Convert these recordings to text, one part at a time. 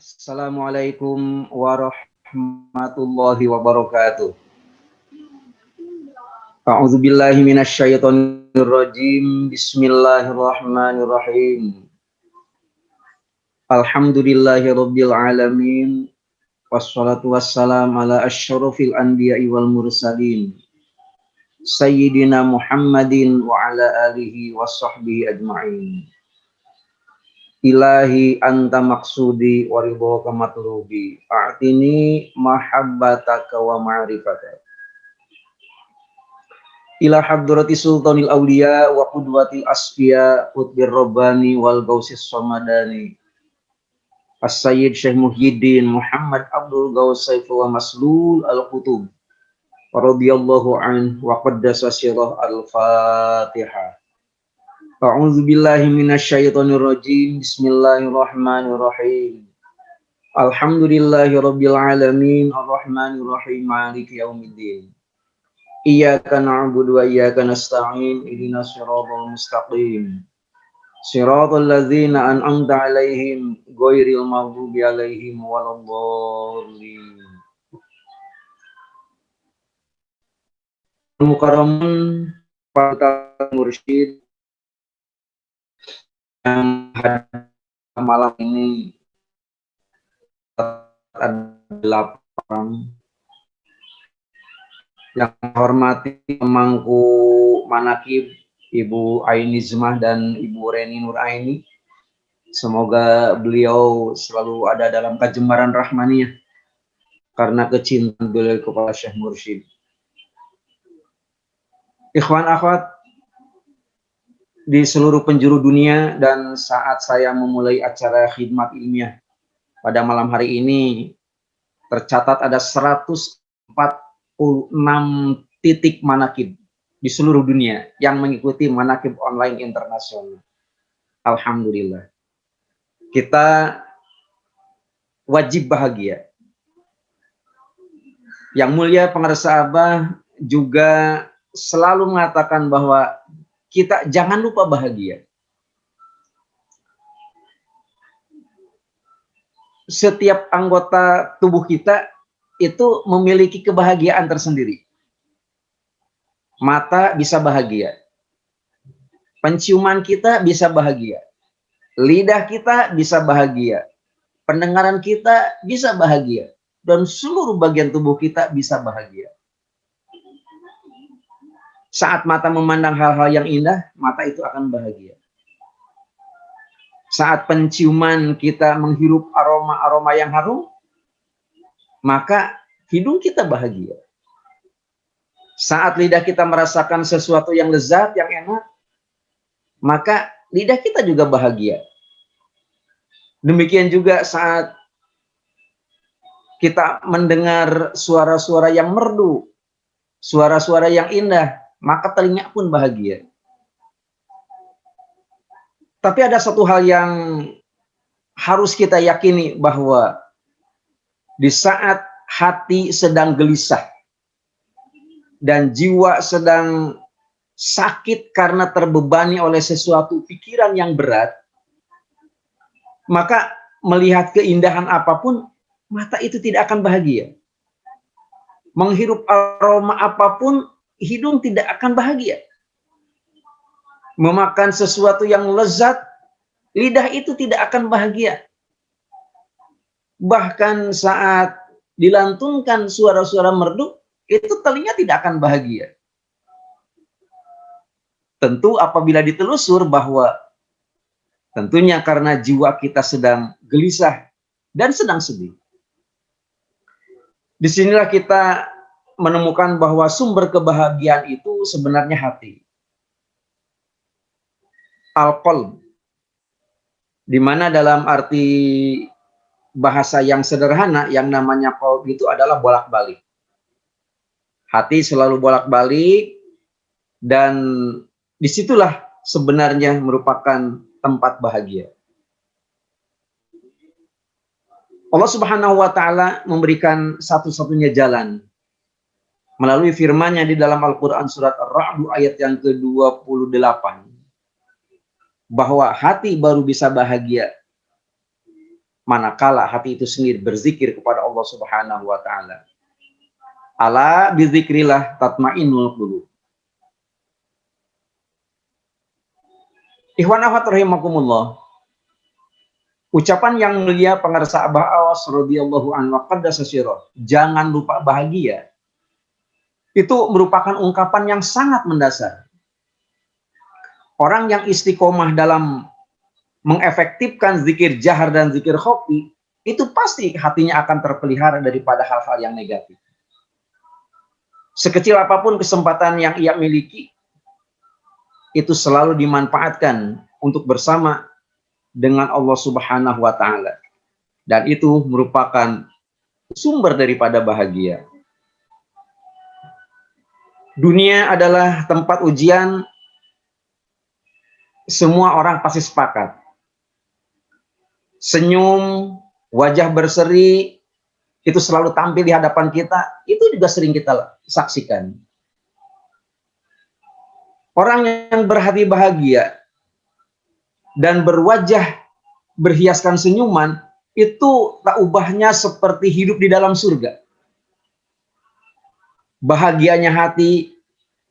Assalamualaikum warahmatullahi wabarakatuh. A'udzu billahi minasyaitonir rajim. Bismillahirrahmanirrahim. Alhamdulillahirabbil alamin. Wassalatu wassalam ala asyrafil anbiya'i wal mursalin. Sayyidina Muhammadin wa ala alihi washabbihi ajma'in. Ilahi anta maksudi wa ridhoka matlubi. A'tini mahabbataka wa ma'rifataka. Ila hadrati sultanil awliya wa qudwatil asfiya qutbir rabbani wal gausis samadani as-sayyid Syekh Muhyiddin Muhammad Abdul Gaus Saifullah Maslul al-Qutub radhiyallahu anhu wa qaddasa sirah al-Fatihah. A'udzu billahi minasyaitonir rajim. Bismillahirrahmanirrahim. Alhamdulillahi rabbil alamin arrahmanir rahim maliki yaumiddin. Iyyaka na'budu wa iyyaka nasta'in ihdinas siratal mustaqim. Siratal ladzina an'amta 'alaihim ghairil maghdubi 'alaihim waladdallin. Mukarramun Pak Mursyid yang hadir malam ini adalah yang hormati pemangku manakib Ibu Aini Zmah dan Ibu Reni Nur Aini. Semoga beliau selalu ada dalam kejembaran rahmaniyah karena kecintaan beliau kepada Syekh Mursyid. Ikhwan akhwat di seluruh penjuru dunia, dan saat saya memulai acara khidmat ilmiah pada malam hari ini tercatat ada 146 titik manakib di seluruh dunia yang mengikuti manakib online internasional. Alhamdulillah. Kita wajib bahagia. Yang mulia pengarsa Abah juga selalu mengatakan bahwa kita jangan lupa bahagia. Setiap anggota tubuh kita itu memiliki kebahagiaan tersendiri. Mata bisa bahagia. Penciuman kita bisa bahagia. Lidah kita bisa bahagia. Pendengaran kita bisa bahagia. Dan seluruh bagian tubuh kita bisa bahagia. Saat mata memandang hal-hal yang indah, mata itu akan bahagia. Saat penciuman kita menghirup aroma-aroma yang harum, maka hidung kita bahagia. Saat lidah kita merasakan sesuatu yang lezat, yang enak, maka lidah kita juga bahagia. Demikian juga saat kita mendengar suara-suara yang merdu, suara-suara yang indah, maka telinga pun bahagia. Tapi ada satu hal yang harus kita yakini, bahwa di saat hati sedang gelisah dan jiwa sedang sakit karena terbebani oleh sesuatu pikiran yang berat, maka melihat keindahan apapun, mata itu tidak akan bahagia. Menghirup aroma apapun, hidung tidak akan bahagia. Memakan sesuatu yang lezat, lidah itu tidak akan bahagia. Bahkan saat dilantunkan suara-suara merdu, itu telinga tidak akan bahagia. Tentu apabila ditelusur bahwa tentunya karena jiwa kita sedang gelisah dan sedang sedih. Disinilah kita menemukan bahwa sumber kebahagiaan itu sebenarnya hati. Al-qalb, di mana dalam arti bahasa yang sederhana, yang namanya qalb itu adalah bolak-balik. Hati selalu bolak-balik, dan disitulah sebenarnya merupakan tempat bahagia. Allah Subhanahu wa Ta'ala memberikan satu-satunya jalan melalui firman-Nya di dalam Al-Quran surat Ar-Ra'd ayat yang ke-28, bahwa hati baru bisa bahagia manakala hati itu sendiri berzikir kepada Allah Subhanahu wa taala. Ala bizikrillah tatmainnul qulub. Ikhwan akhwat rahimakumullah. Ucapan yang mulia pengarsa Abah Awas radhiyallahu anhu qaddasa sirah, jangan lupa bahagia. Itu merupakan ungkapan yang sangat mendasar. Orang yang istiqomah dalam mengefektifkan zikir jahar dan zikir khafi, itu pasti hatinya akan terpelihara daripada hal-hal yang negatif. Sekecil apapun kesempatan yang ia miliki, itu selalu dimanfaatkan untuk bersama dengan Allah Subhanahu wa taala. Dan itu merupakan sumber daripada bahagia. Dunia adalah tempat ujian, semua orang pasti sepakat. Senyum, wajah berseri, itu selalu tampil di hadapan kita, itu juga sering kita saksikan. Orang yang berhati bahagia dan berwajah berhiaskan senyuman, itu tak ubahnya seperti hidup di dalam surga. Bahagianya hati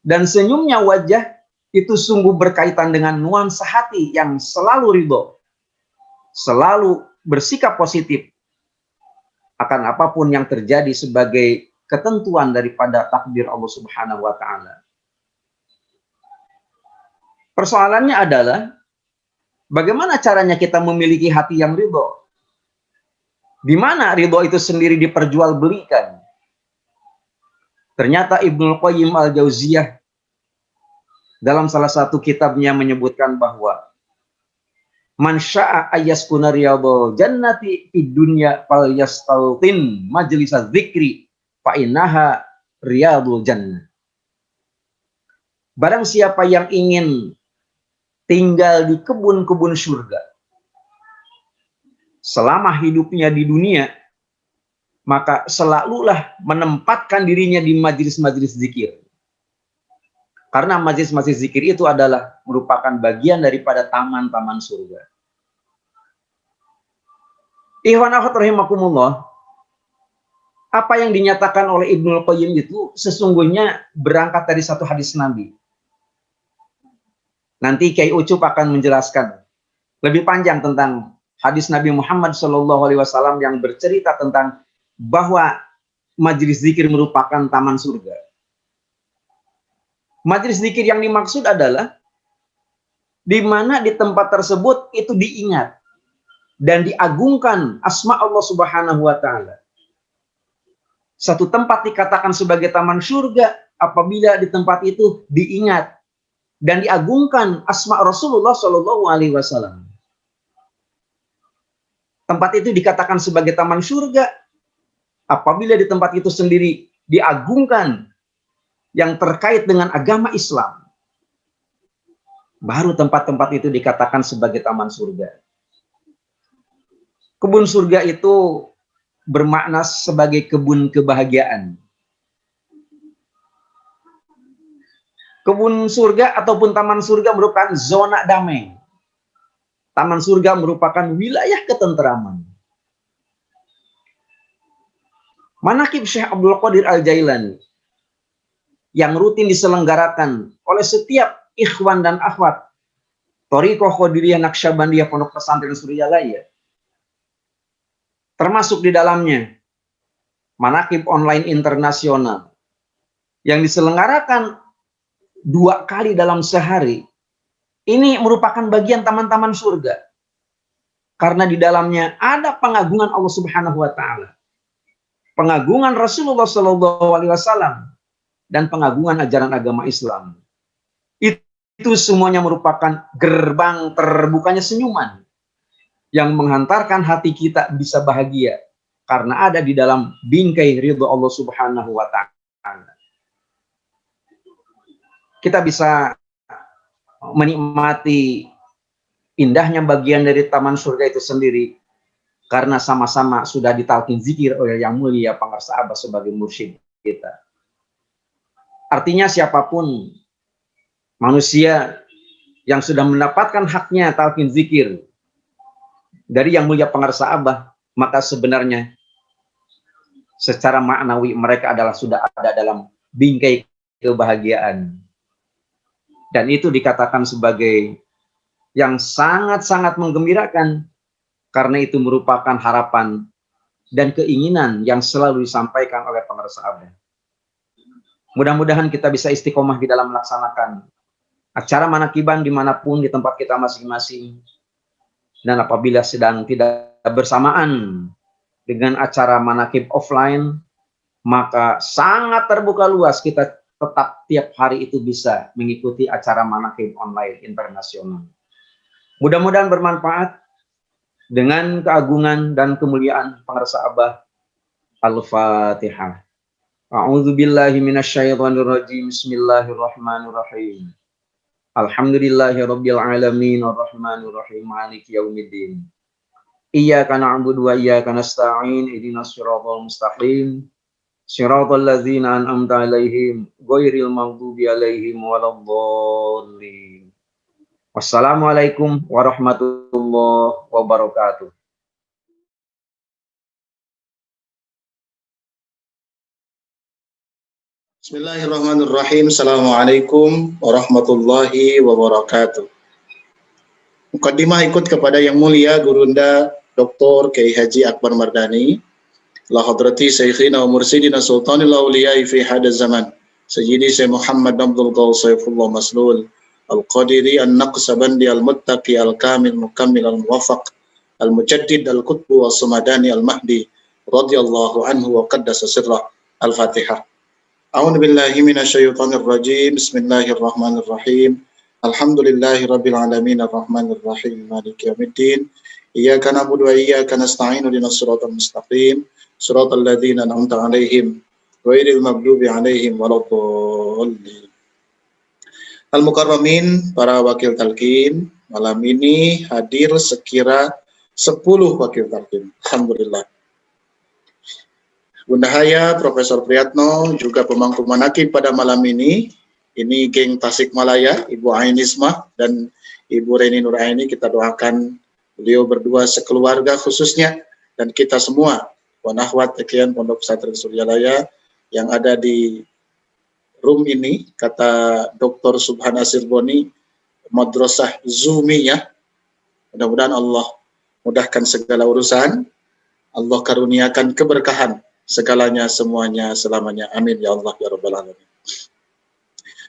dan senyumnya wajah itu sungguh berkaitan dengan nuansa hati yang selalu ridho, selalu bersikap positif akan apapun yang terjadi sebagai ketentuan daripada takdir Allah Subhanahu wa taala. Persoalannya adalah bagaimana caranya kita memiliki hati yang ridho? Di mana ridho itu sendiri diperjualbelikan? Ternyata Ibnul Qayyim Al-Jauziyah dalam salah satu kitabnya menyebutkan bahwa man syaa ayaskuna riyadul jannati fid dunya falyastaltin majlisaz dzikri fa innaha riyadul jannah. Barang siapa yang ingin tinggal di kebun-kebun surga selama hidupnya di dunia, maka selalulah menempatkan dirinya di majelis-majelis zikir. Karena majelis-majelis zikir itu adalah merupakan bagian daripada taman-taman surga. Ikhwan akhwat rahimakumullah, apa yang dinyatakan oleh Ibnul Qayyim itu sesungguhnya berangkat dari satu hadis Nabi. Nanti Kiai Ucup akan menjelaskan lebih panjang tentang hadis Nabi Muhammad SAW yang bercerita tentang bahwa majelis zikir merupakan taman surga. Majelis zikir yang dimaksud adalah di mana di tempat tersebut itu diingat dan diagungkan asma Allah Subhanahu wa taala. Satu tempat dikatakan sebagai taman surga apabila di tempat itu diingat dan diagungkan asma Rasulullah Shallallahu alaihi wasallam. Tempat itu dikatakan sebagai taman surga apabila di tempat itu sendiri diagungkan yang terkait dengan agama Islam. Baru tempat-tempat itu dikatakan sebagai taman surga. Kebun surga itu bermakna sebagai kebun kebahagiaan. Kebun surga ataupun taman surga merupakan zona damai. Taman surga merupakan wilayah ketenteraman. Manaqib Syekh Abdul Qadir Al-Jailani yang rutin diselenggarakan oleh setiap ikhwan dan akhwat Thariqah Qadiriyah Naqsyabandiyah Pondok Pesantren Suryalaya, termasuk di dalamnya Manaqib online internasional yang diselenggarakan 2 kali dalam sehari. Ini merupakan bagian taman-taman surga karena di dalamnya ada pengagungan Allah Subhanahu wa taala, pengagungan Rasulullah Shallallahu alaihi wasallam, dan pengagungan ajaran agama Islam. Itu semuanya merupakan gerbang terbukanya senyuman yang menghantarkan hati kita bisa bahagia karena ada di dalam bingkai ridho Allah Subhanahu wa taala. Kita bisa menikmati indahnya bagian dari taman surga itu sendiri karena sama-sama sudah ditalkin zikir oleh yang mulia Pangarsa Abbas sebagai mursyid kita. Artinya siapapun manusia yang sudah mendapatkan haknya talqin zikir dari yang mulia para sahabat, maka sebenarnya secara maknawi mereka adalah sudah ada dalam bingkai kebahagiaan. Dan itu dikatakan sebagai yang sangat-sangat menggembirakan, karena itu merupakan harapan dan keinginan yang selalu disampaikan oleh para sahabat. Mudah-mudahan kita bisa istiqomah di dalam melaksanakan acara manakiban dimanapun di tempat kita masing-masing. Dan apabila sedang tidak bersamaan dengan acara manakib offline, maka sangat terbuka luas kita tetap tiap hari itu bisa mengikuti acara manakib online internasional. Mudah-mudahan bermanfaat. Dengan keagungan dan kemuliaan para sahabat. Al-Fatihah. A'udzu billahi minasyaitonir rajim. Bismillahirrahmanirrahim. Alhamdulillahirabbil alamin arrahmanir rahim maliki yaumiddin. Iyyaka na'budu wa iyyaka nasta'in ihdinas siratal mustaqim. Siratal ladzina an'amta 'alaihim ghairil maghdubi 'alaihim waladdallin. Wassalamualaikum warahmatullahi wabarakatuh. Bismillahirrahmanirrahim. Assalamualaikum warahmatullahi wabarakatuh. Mukaddimah ikut kepada yang mulia Gurunda Dr. Kiai Haji Akbar Mardani, la hadrati Syekhina wa mursidina sultanil awliya fi hadha zaman, Sayyidi Syekh Muhammad Abdul Qaus Saifullah Maslul Al-Qadiri An-Naqsabandi Al-Muttaqi Al-Kamil Mukammil Al-Muwafaq Al-Mujaddid Al-Qutbu As-Sumadani Al-Mahdi radhiyallahu anhu wa qaddasa sirrah. Al-Fatihah. A'udzu billahi minasyaitonir rajim. Bismillahirrahmanirrahim. Alhamdulillahi rabbil alamin arrahmanir rahim maliki yaumiddin. Iyyaka na'budu wa iyyaka nasta'in ihdinas siratal mustaqim. Siratal ladzina an'amta 'alaihim ghairil maghdubi 'alaihim waladdallin. Al-Mukarramin, para wakil talqin, malam ini hadir sekira 10 wakil talqin. Alhamdulillah. Bunda Haya, Profesor Priyatno, juga pemangku manakib pada malam ini geng Tasikmalaya, Ibu Ainismah dan Ibu Reni Nuraini. Kita doakan beliau berdua sekeluarga khususnya, dan kita semua, Wanahwat Tekian Pondok Pesantren Suryalaya yang ada di room ini, kata Dr. Subhan Asirboni, madrasah Zumiyah. Mudah-mudahan Allah mudahkan segala urusan, Allah karuniakan keberkahan segalanya, semuanya, selamanya. Amin ya Allah ya Rabbal Alamin.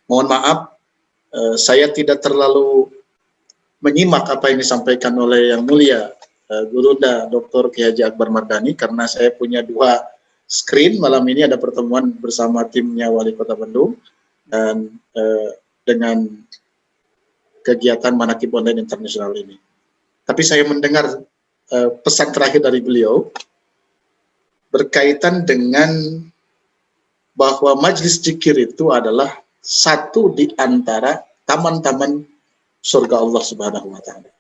Mohon maaf, saya tidak terlalu menyimak apa yang disampaikan oleh yang mulia Gurunda Dr. Kiai Haji Akbar Mardani, karena saya punya 2 screen. Malam ini ada pertemuan bersama timnya Wali Kota Bandung dan dengan kegiatan Manakib Online Internasional ini. Tapi saya mendengar pesan terakhir dari beliau berkaitan dengan bahwa majlis zikir itu adalah satu di antara taman-taman surga Allah Subhanahu wa taala.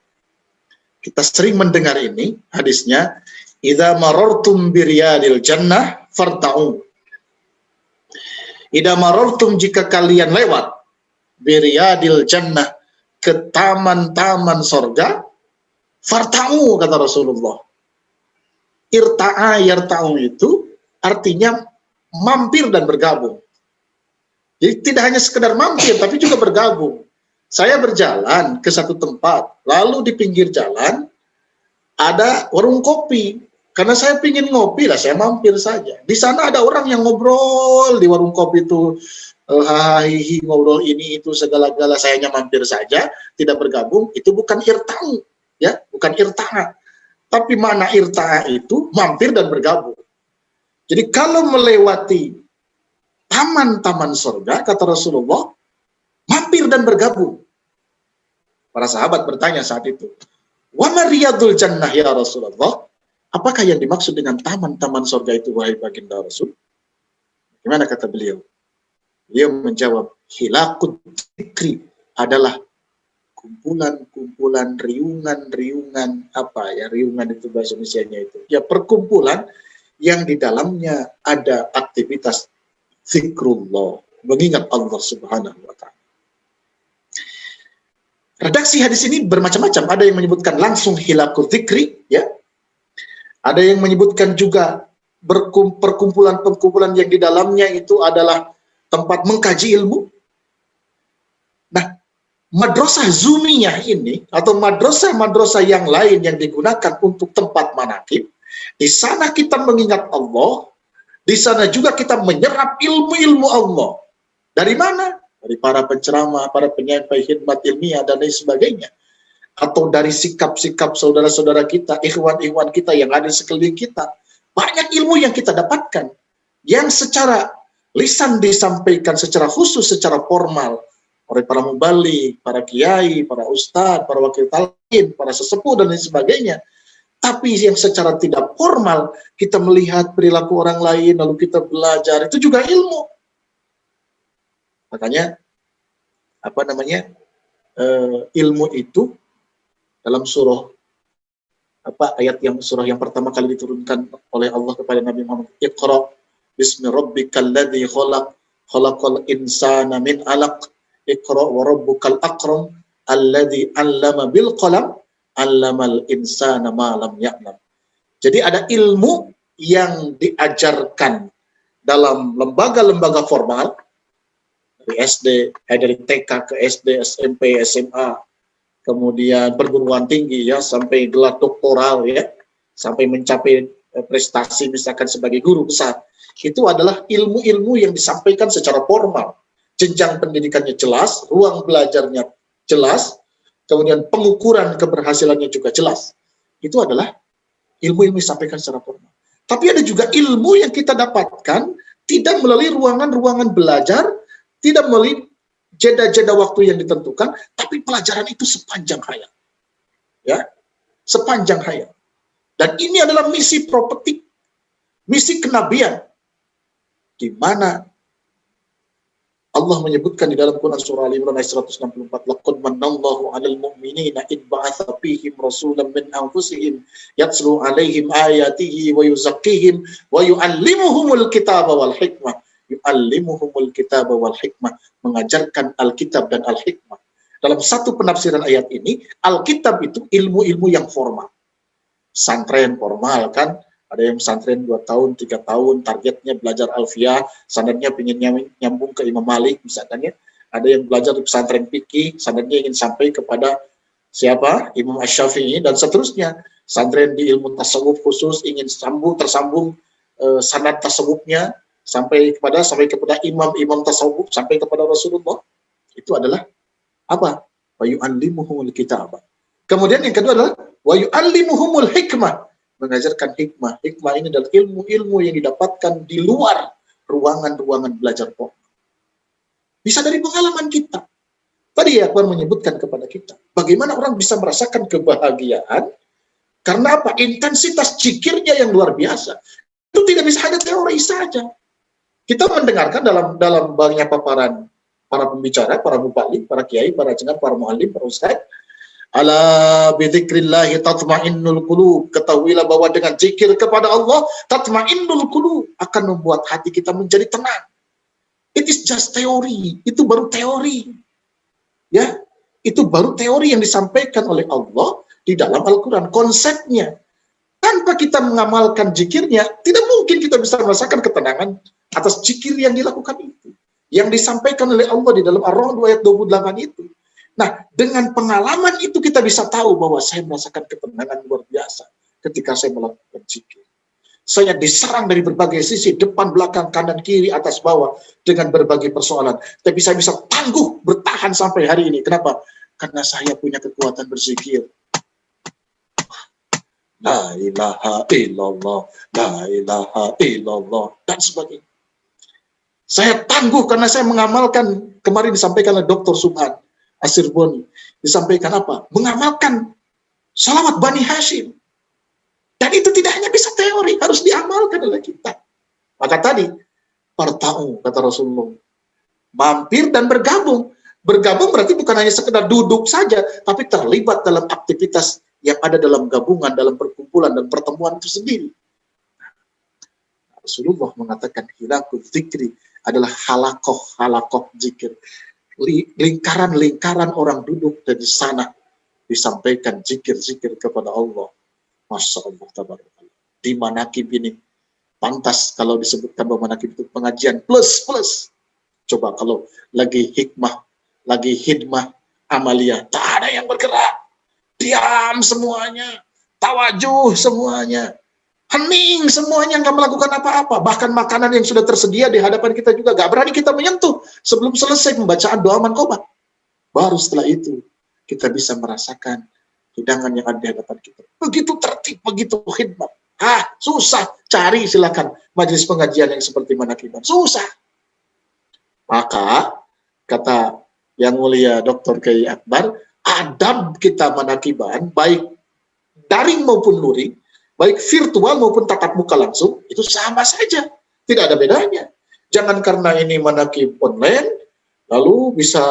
Kita sering mendengar ini hadisnya, idza marartum biriyadil jannah farta'u. Idza marartum, jika kalian lewat biriyadil jannah, ke taman-taman surga, farta'u, kata Rasulullah. Irta'a yarta'u itu artinya mampir dan bergabung. Jadi tidak hanya sekedar mampir, tapi juga bergabung. Saya berjalan ke satu tempat, lalu di pinggir jalan ada warung kopi. Karena saya pingin ngopi lah, saya mampir saja. Di sana ada orang yang ngobrol di warung kopi itu, hahihi, ngobrol ini itu segala-gala, saya hanya mampir saja, tidak bergabung. Itu bukan irta'u, ya, bukan irta'a. Tapi mana irta'a itu mampir dan bergabung. Jadi kalau melewati taman-taman surga, kata Rasulullah, mampir dan bergabung. Para sahabat bertanya saat itu, wa mariyadul jannah ya Rasulullah? Apakah yang dimaksud dengan taman-taman surga itu, wahai baginda Rasul? Gimana kata beliau? Beliau menjawab, hilakut dzikri adalah kumpulan-kumpulan, riungan-riungan, apa ya, riungan itu bahasa Indonesianya itu. Ya, perkumpulan yang di dalamnya ada aktivitas zikrullah, mengingat Allah Subhanahu wa taala. Redaksi hadis ini bermacam-macam. Ada yang menyebutkan langsung hilakul dzikri, ya. Ada yang menyebutkan juga perkumpulan-perkumpulan yang di dalamnya itu adalah tempat mengkaji ilmu. Nah, madrasah Zumiyah ini atau madrasah-madrasah yang lain yang digunakan untuk tempat manakib, di sana kita mengingat Allah, di sana juga kita menyerap ilmu-ilmu Allah. Dari mana? Dari para penceramah, para penyampai khidmat ilmiah dan lain sebagainya. Atau dari sikap-sikap saudara-saudara kita, ikhwan-ikhwan kita yang ada di sekeliling kita. Banyak ilmu yang kita dapatkan, yang secara lisan disampaikan secara khusus, secara formal, oleh para mubalik, para kiai, para ustadz, para wakil talqin, para sesepuh, dan lain sebagainya. Tapi yang secara tidak formal, kita melihat perilaku orang lain, lalu kita belajar, itu juga ilmu. Makanya ilmu itu dalam surah ayat surah yang pertama kali diturunkan oleh Allah kepada Nabi Muhammad, Iqra bismi rabbikal ladzi khalaq khalaqal insana min 'alaq Iqra wa rabbukal akram alladzi 'allama bil qalam 'allamal insana ma lam ya'lam. Jadi ada ilmu yang diajarkan dalam lembaga-lembaga formal, dari SD, dari TK ke SD, SMP, SMA, kemudian perguruan tinggi, ya, sampai gelar doktoral, ya, sampai mencapai prestasi misalkan sebagai guru besar. Itu adalah ilmu-ilmu yang disampaikan secara formal. Jenjang pendidikannya jelas, ruang belajarnya jelas, kemudian pengukuran keberhasilannya juga jelas. Itu adalah ilmu-ilmu yang disampaikan secara formal. Tapi ada juga ilmu yang kita dapatkan tidak melalui ruangan-ruangan belajar, tidak melalui jeda-jeda waktu yang ditentukan, tapi pelajaran itu sepanjang hayat. Ya, sepanjang hayat. Dan ini adalah misi prophetik, misi kenabian, di mana Allah menyebutkan di dalam Quran surah Al-Imran ayat 164, laqad manallahu 'alal mu'minina id ba'atsa fihim rasulan min anfusihim yatslu 'alaihim ayatihi wa yuzakkihim wa yu'allimuhumul kitaba wal hikmah. Yu'allimuhumul kitaba wal hikmah, mengajarkan Alkitab dan Al-Hikmah. Dalam satu penafsiran ayat ini, Alkitab itu ilmu-ilmu yang formal. Santren formal, kan? Ada yang pesantren 2 tahun, 3 tahun, targetnya belajar alfiah, sanadnya ingin nyambung ke Imam Malik, misalkan, ya. Ada yang belajar di pesantren fikih, sanadnya ingin sampai kepada siapa? Imam Asy-Syafi'i, dan seterusnya. Santren di ilmu tasawuf khusus, ingin tersambung sanad tasawufnya, sampai kepada imam tasawuf, sampai kepada Rasulullah. Itu adalah apa? Wa yu'allimuhumul kitab. Kemudian yang kedua adalah wa yu'allimuhumul hikmah, mengajarkan hikmah. Hikmah ini adalah ilmu-ilmu yang didapatkan di luar ruangan-ruangan belajar formal. Bisa dari pengalaman kita. Tadi Akbar menyebutkan kepada kita, bagaimana orang bisa merasakan kebahagiaan karena apa? Intensitas zikirnya yang luar biasa. Itu tidak bisa hanya teori saja. Kita mendengarkan dalam banyak paparan para pembicara, para mubalik, para kiai, para jengat, para muallim, para ustaz. Ala bidzikrillah tatma'innul qulub. Ketahuilah bahwa dengan zikir kepada Allah, tatma'innul qulub, akan membuat hati kita menjadi tenang. It is just teori. Itu baru teori. Ya, itu baru teori yang disampaikan oleh Allah di dalam Al-Qur'an, konsepnya. Tanpa kita mengamalkan zikirnya, tidak mungkin kita bisa merasakan ketenangan atas zikir yang dilakukan itu, yang disampaikan oleh Allah di dalam Ar-Ra'd ayat 28 itu. Nah, dengan pengalaman itu kita bisa tahu bahwa saya merasakan ketenangan luar biasa ketika saya melakukan zikir. Saya diserang dari berbagai sisi, depan, belakang, kanan, kiri, atas, bawah, dengan berbagai persoalan. Tapi saya bisa tangguh bertahan sampai hari ini. Kenapa? Karena saya punya kekuatan berzikir. La ilaha illallah, la ilaha illallah, dan sebagainya. Saya tangguh karena saya mengamalkan, kemarin disampaikan oleh Dr. Subhan Asirboni, disampaikan apa? Mengamalkan salawat Bani Hashim. Dan itu tidak hanya bisa teori, harus diamalkan oleh kita. Maka tadi, parta'u, kata Rasulullah, mampir dan bergabung. Bergabung berarti bukan hanya sekedar duduk saja, tapi terlibat dalam aktivitas yang ada dalam gabungan, dalam perkumpulan dan pertemuan itu sendiri. Rasulullah mengatakan hilakul zikri adalah halakoh zikir. lingkaran-lingkaran orang duduk dan di sana disampaikan zikir-zikir kepada Allah. Masya Allah, tabarakallah. Di manakib ini, pantas kalau disebutkan bahwa manakib itu pengajian plus. Coba kalau lagi hikmah, lagi hidmah, amalia, tak ada yang bergerak. Diam semuanya, tawajuh semuanya, hening semuanya, nggak melakukan apa-apa. Bahkan makanan yang sudah tersedia di hadapan kita juga nggak berani kita menyentuh sebelum selesai pembacaan doa manqobah. Baru setelah itu kita bisa merasakan hidangan yang ada di hadapan kita. Begitu tertib, begitu khidmat. Susah. Cari silakan majelis pengajian yang seperti manakiban. Susah. Maka kata yang mulia Dr. Kiai Akbar, adab kita manakiban, baik daring maupun luring, baik virtual maupun tatap muka langsung, itu sama saja. Tidak ada bedanya. Jangan karena ini manakib online, lalu bisa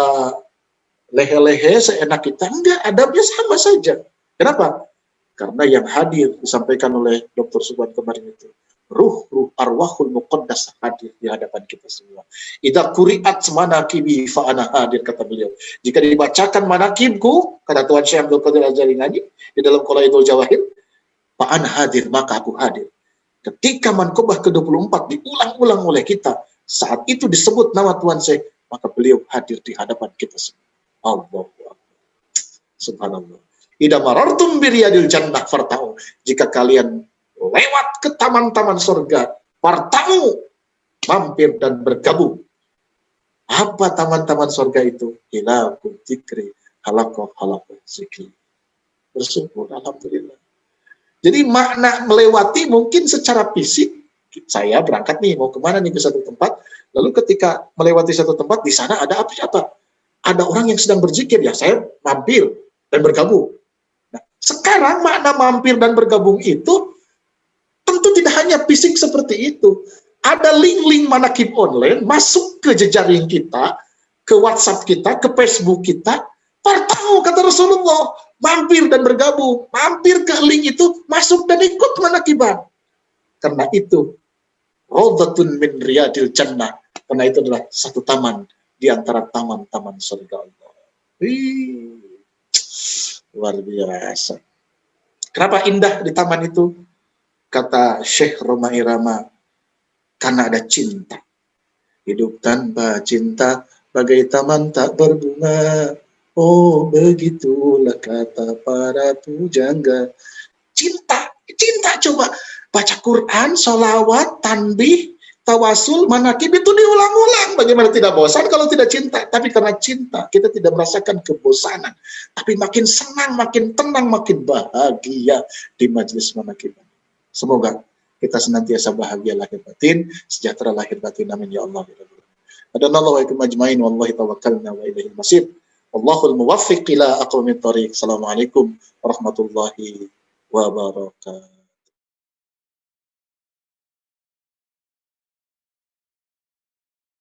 lehe-lehe seenak kita. Enggak, adabnya sama saja. Kenapa? Karena yang hadir disampaikan oleh Dr. Subhan kemarin itu, ruh arwahul muqaddas hadir di hadapan kita semua. Idza quri'at manaqibi fa ana hadir, kata beliau. Jika dibacakan manakibku, kata Tuan Syekh Abdul Qadir Al-Jailani di dalam Qolaidul Jawahir, fa ana hadir, maka aku hadir. Ketika manqobah ke-24 diulang-ulang oleh kita, saat itu disebut nama Tuan Syekh, maka beliau hadir di hadapan kita semua. Allahu Akbar. Subhanallah. Idza marartum biriyadil jannah farta'u. Jika kalian lewat ke taman-taman surga, farta'u, mampir dan bergabung. Apa taman-taman surga itu? Hilakul dzikri, halaqah zikri. Bersyukur, alhamdulillah. Jadi makna melewati mungkin secara fisik, saya berangkat nih, mau kemana nih, ke satu tempat, lalu ketika melewati satu tempat, di sana ada apa? Ada orang yang sedang berzikir, ya saya mampir dan bergabung. Nah, sekarang makna mampir dan bergabung itu tentu tidak hanya fisik seperti itu. Ada link-link manakib online masuk ke jejaring kita, ke WhatsApp kita, ke Facebook kita. Farta'u, kata Rasulullah, mampir dan bergabung. Mampir ke link itu, masuk dan ikut manakiban. Karena itu, Rawdatun min riyadil jannah. Karena itu adalah satu taman di antara taman-taman surga Allah. Luar biasa. Kenapa indah di taman itu? Kata Syekh Roma Irama, karena ada cinta. Hidup tanpa cinta bagai taman tak berbunga. Oh, begitulah kata para pujangga. Cinta coba. Baca Quran, sholawat, tanbih, tawasul, manakib itu diulang-ulang. Bagaimana tidak bosan kalau tidak cinta? Tapi karena cinta, kita tidak merasakan kebosanan. Tapi makin senang, makin tenang, makin bahagia di majelis manakib. Semoga kita senantiasa bahagia lahir batin, sejahtera lahir batin. Amin ya Allah. Adanallahu wa ikum ajmain, wallahi tawakkalna wa ilaihil masir. Allahul muwaffiq ila aqwamit thariq. Assalamualaikum warahmatullahi wabarakatuh.